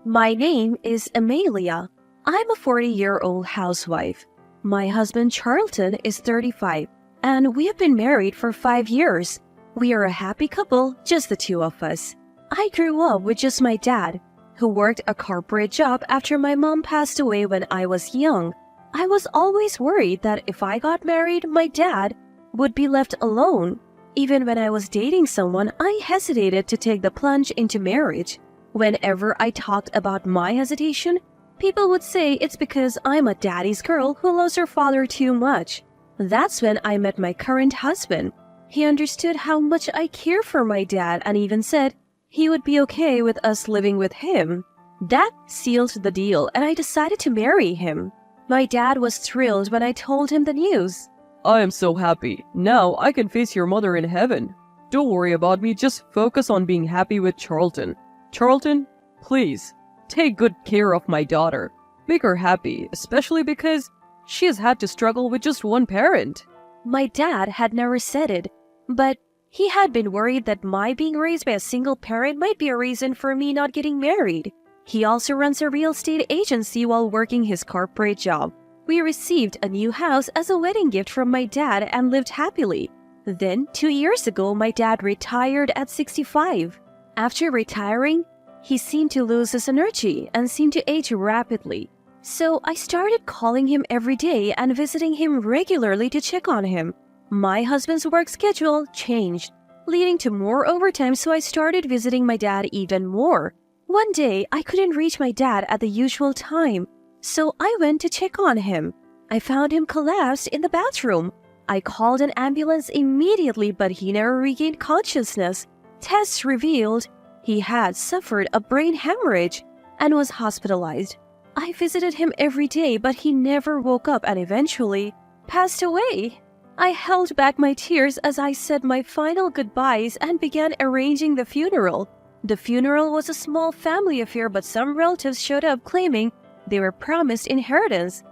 My name is Amelia. I'm a 40-year-old housewife. My husband Charlton is 35, and we have been married for 5 years. We are a happy couple, just the two of us. I grew up with just my dad, who worked a corporate job after my mom passed away when I was young. I was always worried that if I got married, my dad would be left alone. Even when I was dating someone, I hesitated to take the plunge into marriage. Whenever I talked about my hesitation, people would say it's because I'm a daddy's girl who loves her father too much. That's when I met my current husband. He understood how much I care for my dad and even said he would be okay with us living with him. That sealed the deal, and I decided to marry him. My dad was thrilled when I told him the news. I am so happy. Now I can face your mother in heaven. Don't worry about me, just focus on being happy with Charlton. Charlton, please, take good care of my daughter. Make her happy, especially because she has had to struggle with just one parent. My dad had never said it, but he had been worried that my being raised by a single parent might be a reason for me not getting married. He also runs a real estate agency while working his corporate job. We received a new house as a wedding gift from my dad and lived happily. Then, 2 years ago, my dad retired at 65. After retiring, he seemed to lose his energy and seemed to age rapidly. So I started calling him every day and visiting him regularly to check on him. My husband's work schedule changed, leading to more overtime, so I started visiting my dad even more. One day, I couldn't reach my dad at the usual time, so I went to check on him. I found him collapsed in the bathroom. I called an ambulance immediately, but he never regained consciousness. Tests revealed he had suffered a brain hemorrhage and was hospitalized. I visited him every day, but he never woke up and eventually passed away. I held back my tears as I said my final goodbyes and began arranging the funeral. The funeral was a small family affair, but some relatives showed up claiming they were promised inheritance.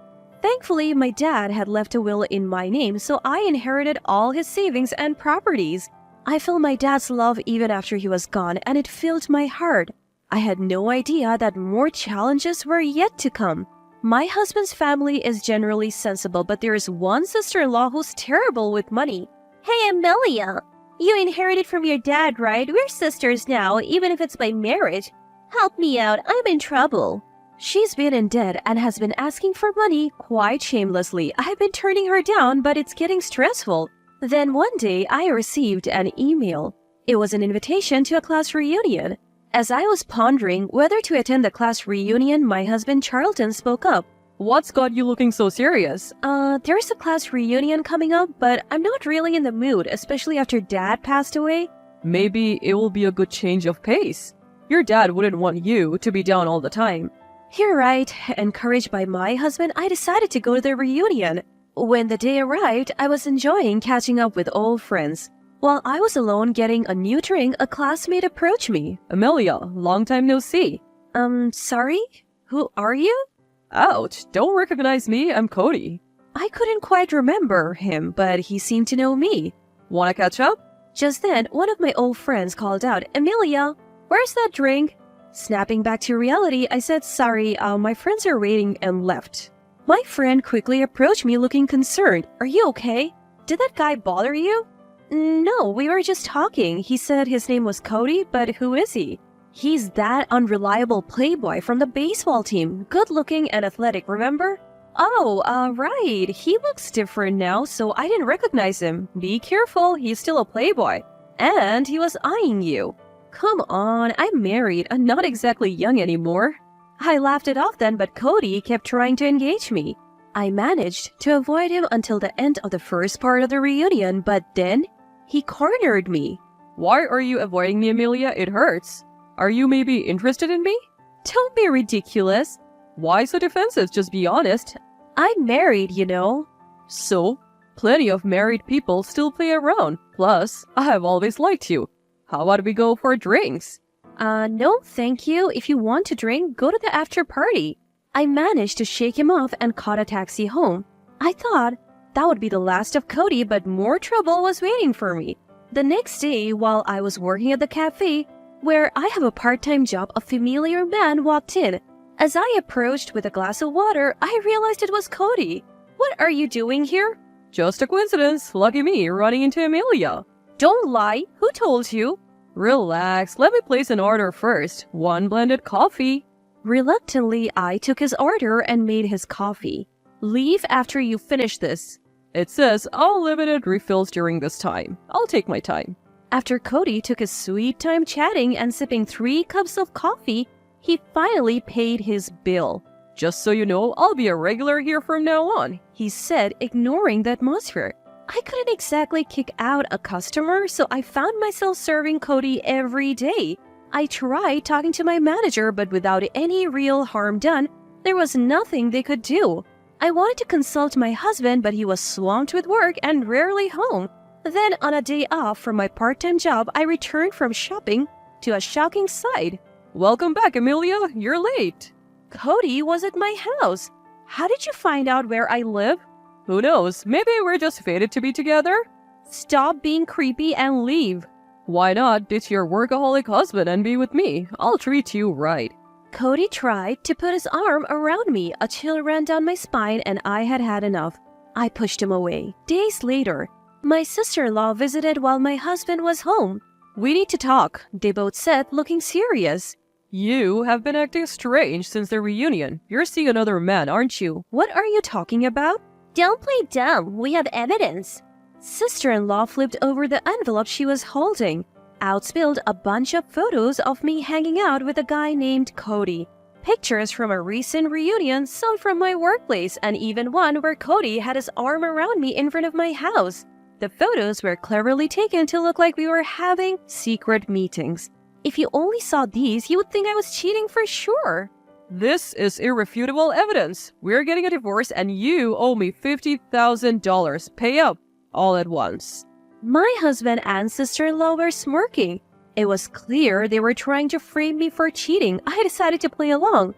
Thankfully, my dad had left a will in my name, so I inherited all his savings and properties. I felt my dad's love even after he was gone, and it filled my heart. I had no idea that more challenges were yet to come. My husband's family is generally sensible, but there is one sister-in-law who's terrible with money. Hey, Amelia! You inherited from your dad, right? We're sisters now, even if it's by marriage. Help me out, I'm in trouble. She's been in debt and has been asking for money quite shamelessly. I've been turning her down, but it's getting stressful. Then one day, I received an email. It was an invitation to a class reunion. As I was pondering whether to attend the class reunion, my husband Charlton spoke up. What's got you looking so serious? There's a class reunion coming up, but I'm not really in the mood, especially after Dad passed away. Maybe it will be a good change of pace. Your dad wouldn't want you to be down all the time. You're right. Encouraged by my husband, I decided to go to the reunion. When the day arrived, I was enjoying catching up with old friends. While I was alone getting a new drink, a classmate approached me. Amelia, long time no see. Sorry? Who are you? Ouch, don't recognize me, I'm Cody. I couldn't quite remember him, but he seemed to know me. Wanna catch up? Just then, one of my old friends called out, Amelia, where's that drink? Snapping back to reality, I said, sorry, my friends are waiting, and left. My friend quickly approached me looking concerned. Are you okay? Did that guy bother you? No, we were just talking. He said his name was Cody, but who is he? He's that unreliable playboy from the baseball team. Good looking and athletic, remember? Oh, right. He looks different now, so I didn't recognize him. Be careful, he's still a playboy. And he was eyeing you. Come on, I'm married. I'm not exactly young anymore. I laughed it off then, but Cody kept trying to engage me. I managed to avoid him until the end of the first part of the reunion, but then he cornered me. Why are you avoiding me, Amelia? It hurts. Are you maybe interested in me? Don't be ridiculous. Why so defensive? Just be honest. I'm married, you know. So, plenty of married people still play around. Plus, I have always liked you. How about we go for drinks? No, thank you. If you want to drink, go to the after party. I managed to shake him off and caught a taxi home. I thought that would be the last of Cody, but more trouble was waiting for me. The next day, while I was working at the cafe, where I have a part-time job, a familiar man walked in. As I approached with a glass of water, I realized it was Cody. "What are you doing here?" Just a coincidence. Lucky me, running into Amelia. "Don't lie. Who told you?" Relax, let me place an order first. 1 blended coffee. Reluctantly, I took his order and made his coffee. "Leave after you finish this." It says all limited refills during this time. I'll take my time. After Cody took his sweet time chatting and sipping 3 cups of coffee, he finally paid his bill. Just so you know, I'll be a regular here from now on, he said, ignoring the atmosphere. I couldn't exactly kick out a customer, so I found myself serving Cody every day. I tried talking to my manager, but without any real harm done, there was nothing they could do. I wanted to consult my husband, but he was swamped with work and rarely home. Then, on a day off from my part-time job, I returned from shopping to a shocking sight. Welcome back, Amelia. You're late. Cody was at my house. How did you find out where I live? Who knows? Maybe we're just fated to be together? Stop being creepy and leave. Why not ditch your workaholic husband and be with me? I'll treat you right. Cody tried to put his arm around me. A chill ran down my spine and I had had enough. I pushed him away. Days later, my sister-in-law visited while my husband was home. "We need to talk," they both said, looking serious. You have been acting strange since the reunion. You're seeing another man, aren't you? What are you talking about? Don't play dumb. We have evidence. Sister-in-law flipped over the envelope she was holding. Out spilled a bunch of photos of me hanging out with a guy named Cody. Pictures from a recent reunion, some from my workplace, and even one where Cody had his arm around me in front of my house. The photos were cleverly taken to look like we were having secret meetings. If you only saw these, you would think I was cheating for sure. This is irrefutable evidence. We're getting a divorce and you owe me $50,000. Pay up. All at once. My husband and sister-in-law were smirking. It was clear they were trying to frame me for cheating. I decided to play along.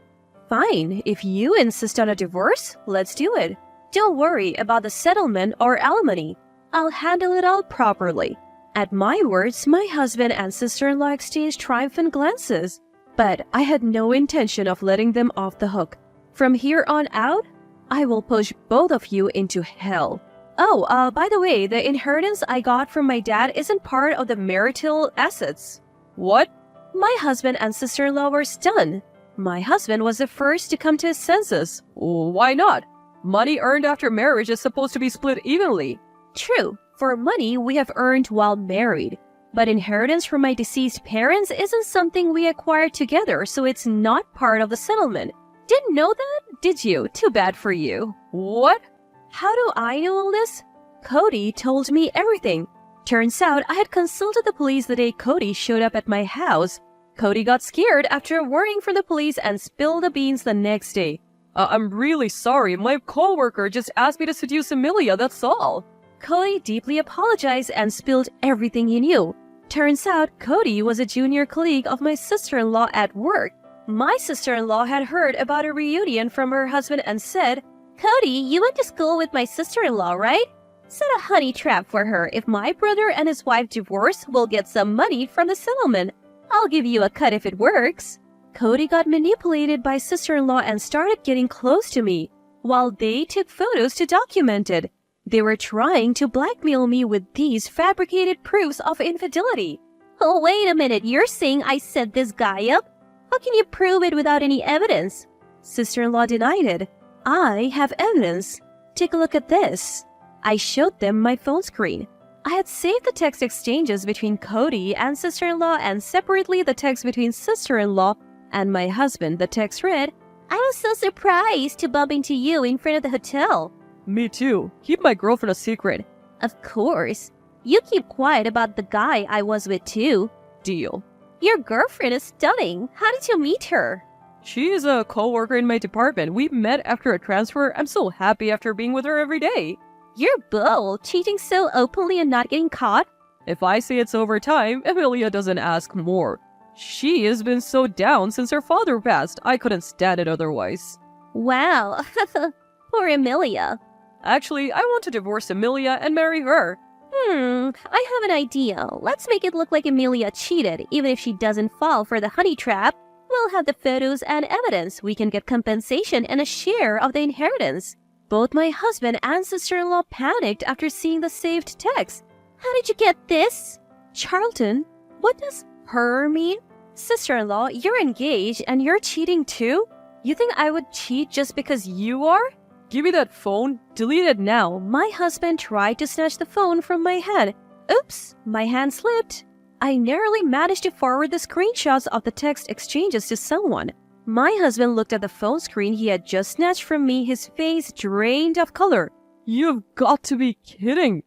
Fine, if you insist on a divorce, let's do it. Don't worry about the settlement or alimony. I'll handle it all properly. At my words, my husband and sister-in-law exchanged triumphant glances. But I had no intention of letting them off the hook. From here on out, I will push both of you into hell. Oh, by the way, the inheritance I got from my dad isn't part of the marital assets. What? My husband and sister-in-law were stunned. My husband was the first to come to his senses. Why not? Money earned after marriage is supposed to be split evenly. True, for money we have earned while married. But inheritance from my deceased parents isn't something we acquired together, so it's not part of the settlement. Didn't know that, did you? Too bad for you. What? How do I know all this? Cody told me everything. Turns out I had consulted the police the day Cody showed up at my house. Cody got scared after a warning from the police and spilled the beans the next day. I'm really sorry. My coworker just asked me to seduce Amelia, that's all. Cody deeply apologized and spilled everything he knew. Turns out Cody was a junior colleague of my sister-in-law at work. My sister-in-law had heard about a reunion from her husband and said, "Cody, you went to school with my sister-in-law, right? Set a honey trap for her. If my brother and his wife divorce, we'll get some money from the settlement. I'll give you a cut if it works." Cody got manipulated by sister-in-law and started getting close to me, while they took photos to document it. They were trying to blackmail me with these fabricated proofs of infidelity. Oh, wait a minute. You're saying I set this guy up? How can you prove it without any evidence? Sister-in-law denied it. I have evidence. Take a look at this. I showed them my phone screen. I had saved the text exchanges between Cody and sister-in-law and separately the text between sister-in-law and my husband. The text read, "I was so surprised to bump into you in front of the hotel." Me too. Keep my girlfriend a secret. Of course. You keep quiet about the guy I was with too. Deal. Your girlfriend is stunning. How did you meet her? She is a co-worker in my department. We met after a transfer. I'm so happy after being with her every day. You're bold, cheating so openly and not getting caught. If I say it's over time, Amelia doesn't ask more. She has been so down since her father passed. I couldn't stand it otherwise. Wow. Poor Amelia. Actually, I want to divorce Amelia and marry her. I have an idea. Let's make it look like Amelia cheated. Even if she doesn't fall for the honey trap, we'll have the photos and evidence. We can get compensation and a share of the inheritance. Both my husband and sister-in-law panicked after seeing the saved text. How did you get this? Charlton, what does her mean? Sister-in-law, you're engaged and you're cheating too? You think I would cheat just because you are? Give me that phone. Delete it now. My husband tried to snatch the phone from my hand. Oops, my hand slipped. I narrowly managed to forward the screenshots of the text exchanges to someone. My husband looked at the phone screen he had just snatched from me, his face drained of color. You've got to be kidding.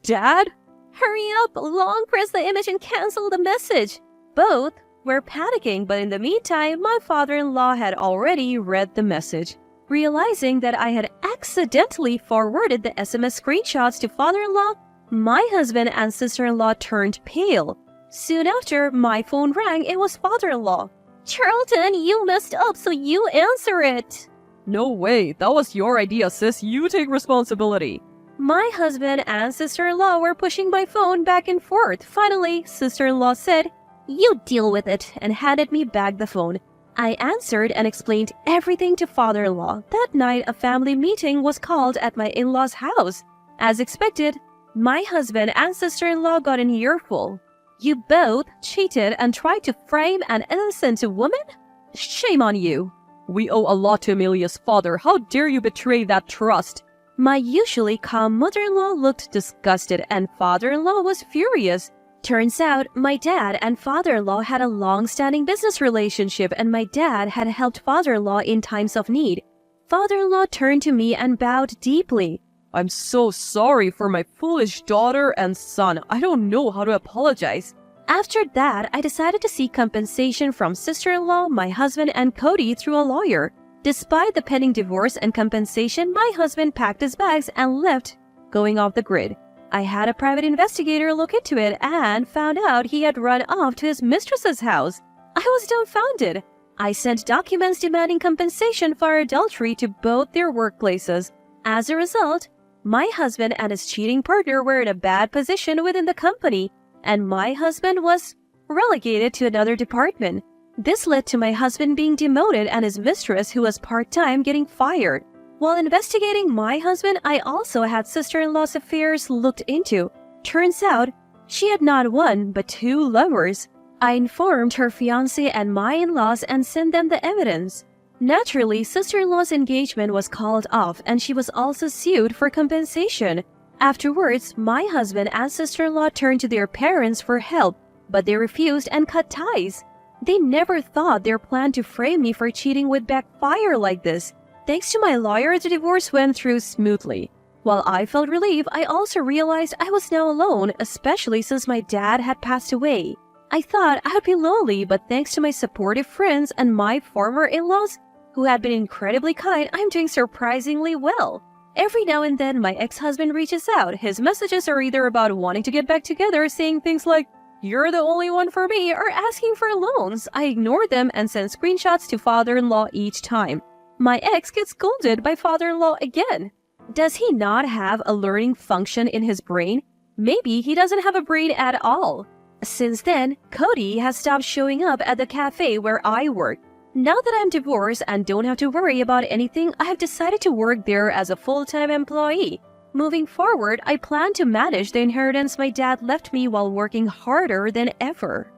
Dad? Hurry up! Long press the image and cancel the message. Both were panicking, but in the meantime, my father-in-law had already read the message. Realizing that I had accidentally forwarded the SMS screenshots to father-in-law, my husband and sister-in-law turned pale. Soon after, my phone rang. It was father-in-law. Charlton, you messed up, so you answer it. No way. That was your idea, sis. You take responsibility. My husband and sister-in-law were pushing my phone back and forth. Finally, sister-in-law said, "You deal with it," and handed me back the phone. I answered and explained everything to father-in-law. That night, a family meeting was called at my in-laws' house. As expected, my husband and sister-in-law got an earful. "You both cheated and tried to frame an innocent woman? Shame on you." We owe a lot to Amelia's father. How dare you betray that trust? My usually calm mother-in-law looked disgusted and father-in-law was furious. Turns out, my dad and father-in-law had a long-standing business relationship and my dad had helped father-in-law in times of need. Father-in-law turned to me and bowed deeply. I'm so sorry for my foolish daughter and son. I don't know how to apologize. After that, I decided to seek compensation from sister-in-law, my husband, and Cody through a lawyer. Despite the pending divorce and compensation, my husband packed his bags and left, going off the grid. I had a private investigator look into it and found out he had run off to his mistress's house. I was dumbfounded. I sent documents demanding compensation for adultery to both their workplaces. As a result, my husband and his cheating partner were in a bad position within the company, and my husband was relegated to another department. This led to my husband being demoted and his mistress, who was part-time, getting fired. While investigating my husband, I also had sister-in-law's affairs looked into. Turns out, she had not one, but two lovers. I informed her fiancé and my in-laws and sent them the evidence. Naturally, sister-in-law's engagement was called off and she was also sued for compensation. Afterwards, my husband and sister-in-law turned to their parents for help, but they refused and cut ties. They never thought their plan to frame me for cheating would backfire like this. Thanks to my lawyer, the divorce went through smoothly. While I felt relief, I also realized I was now alone, especially since my dad had passed away. I thought I would be lonely, but thanks to my supportive friends and my former in-laws, who had been incredibly kind, I'm doing surprisingly well. Every now and then, my ex-husband reaches out. His messages are either about wanting to get back together, saying things like, "You're the only one for me," or asking for loans. I ignore them and send screenshots to father-in-law each time. My ex gets scolded by father-in-law again. Does he not have a learning function in his brain? Maybe he doesn't have a brain at all. Since then, Cody has stopped showing up at the cafe where I work. Now that I'm divorced and don't have to worry about anything, I have decided to work there as a full-time employee. Moving forward, I plan to manage the inheritance my dad left me while working harder than ever.